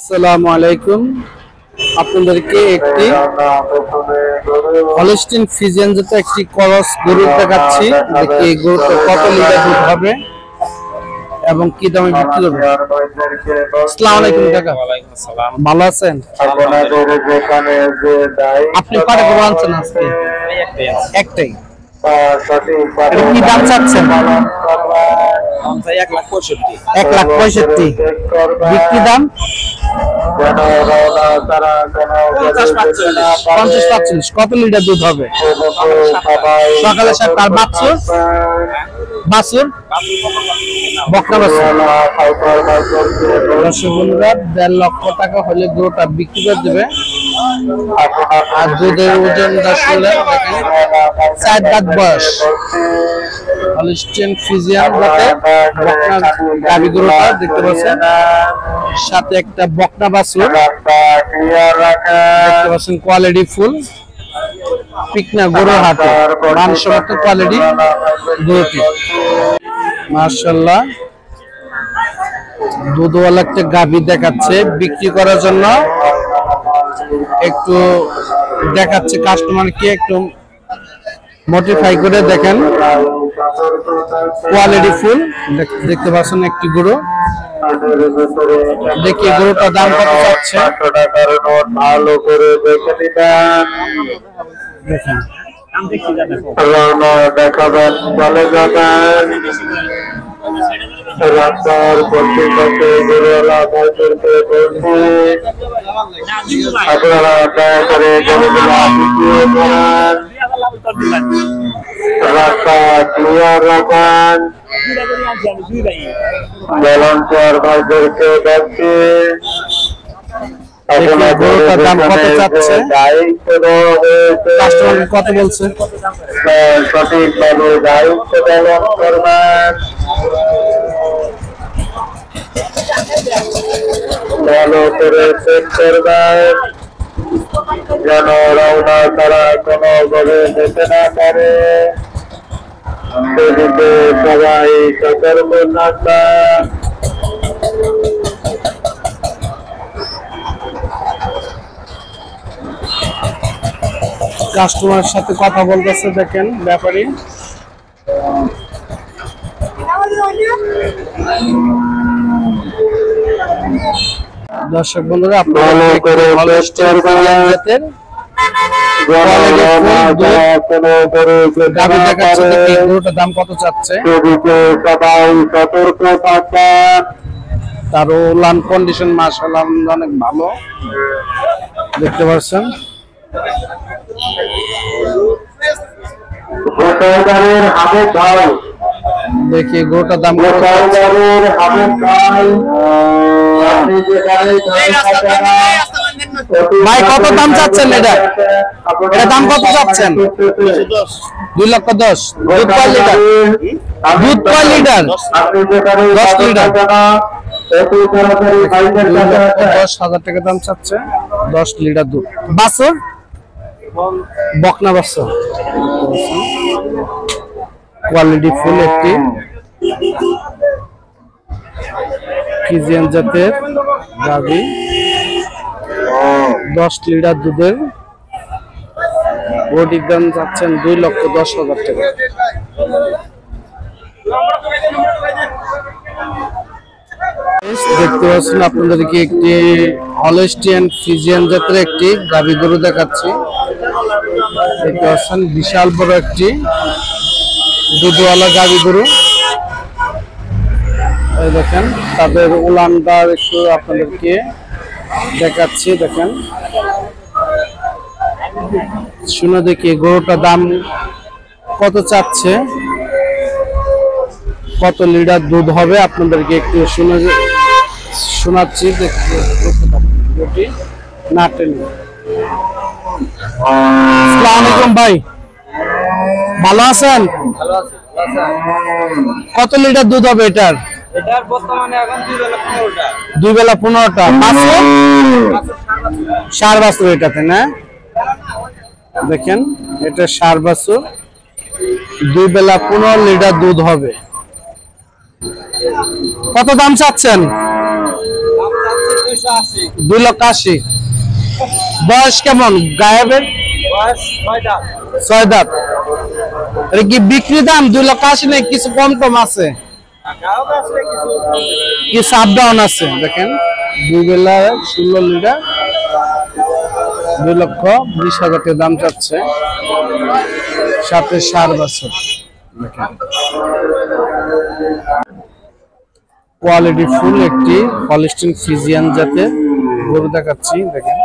আসসালামু আলাইকুম। আপনাদেরকে একটি হলস্টিন ফ্রিজিয়ান জাতের একটি ক্রস গরু দেখাচ্ছি। দেখি এই গরুটা কত লিটার দুধ হবে এবং কি দামে বিক্রি করবে। আসসালামু আলাইকুম কাকা। ওয়ালাইকুম আসসালাম। ভালো আছেন? আপনি কয়টা গরু আনছেন আজকে? একটাই। এটা কি দাম চাচ্ছেন? 1,65,000। বিক্রি দাম 50-45। কত লিটার দুধ হবে? সকালে 7 আর বাছুর বকনা বাছুর। দর্শক বন্ধুরা, 1.5 লক্ষ টাকা হলে গরুটা বিক্রি করে দেবে। আর দুধের ওজনটা শুনলে দেখেন 4 দাঁত বয়স। হলস্টিন ফ্রিজিয়ান জাতের বকনা গাভী গরুটা দেখতে পাচ্ছেন, সাথে একটা বকনা বাছুর দেখতে পাচ্ছেন। কোয়ালিটি ফুল পিকনা গরু, হাটে মানসম্মত কোয়ালিটি গরুটি। মাশাআল্লাহ, দুধওয়ালা একটা গাভী দেখাচ্ছে বিক্রি করার জন্য। একটু দেখাচ্ছে কাস্টমারকে, একটু মডিফাই করে দেখেন। কোয়ালিটি ফুল দেখতে পাচ্ছেন একটি গরু। দেখি গরুটার দাম কত চাচ্ছে। ভালো করে দেখে নিবেন, দেখেন দেখাবেন, চলে যাবেন। রাস্তার পত্রিকাতে গরুওয়ালা ভাইদেরকে বলছি, আপনারা দয়া করে গরুগুলা বিক্রি করেন, রাস্তা ক্লিয়ার রাখেন। ভলান্টিয়ার ভাইদেরকে দেখছি, গরুটার দাম কত চাচ্ছে, কাস্টমার কত বলছে, সঠিকভাবে দায়িত্ব পালন করবেন। ভালো করে চেক করবেন যেন রওনা তারা কোনোভাবে যেতে না পারে। সেদিকে সবাই সতর্ক থাকবেন। কাস্টমারের সাথে কথা বলতেছে, দেখেন ব্যাপারী। দর্শক বন্ধুরা, আপনারা গরুটার দাম কত চাচ্ছে, তার লান কন্ডিশন মাশাআল্লাহ অনেক ভালো দেখতে পাচ্ছেন। দেখি গরুটার দাম কত। ভাই কত দাম চাচ্ছেন? এটা দাম কত চাচ্ছেন? 2,10,000। দুধ কয় লিটার? দুধ কয় লিটার? 10 লিটার। 10,000 টাকা দাম চাচ্ছে, 10 লিটার দুধ। বাছুর বকনা বাছুর, কোয়ালিটি ফুল একটি ফ্রিজিয়ান জাতের গাভী, 10 লিটার দুধের। গরুটির দাম চাচ্ছেন 2,10,000 টাকা। দেখতে পাচ্ছেন আপনাদেরকে একটি হলস্টিয়ান ফ্রিজিয়ান জাতের একটি গাভী গরু দেখাচ্ছি। দেখতে পাচ্ছেন বিশাল বড় একটি দুধওয়ালা গাভী গরু। দেখেন তাদের উলানটা একটু আপনাদেরকে দেখাচ্ছি, দেখেন শুনে দেখি গরুটার দাম কত চাচ্ছে, কত লিটার দুধ হবে আপনাদেরকে একটু শোনাচ্ছি। দেখতে না টেনে। আসসালামু আলাইকুম ভাই, ভালো আছেন? কত লিটার দুধ হবে এটার? এটার বর্তমানে এখন 2 বেলা 15টা। সার বাছুর এটাতে না? দেখেন এটা সার বাছুর, 2 বেলা 15 লিটার দুধ হবে। কত দাম চাচ্ছেন? 2,80,000। বয়স কেমন গায়েবের? 6 দাঁত। এটা কি বিক্রি দাম 2,80,000 নাকি কিছু কম টম আছে? কিছু আপ ডাউন আছে। দেখেন 2 বেলা 16 লিটার 2,20,000 টাকা দাম চাচ্ছে, সাথে 4 বছর। দেখেন কোয়ালিটি ফুল একটি হলস্টিন ফ্রিজিয়ান জাতের গরু দেখাচ্ছি। দেখেন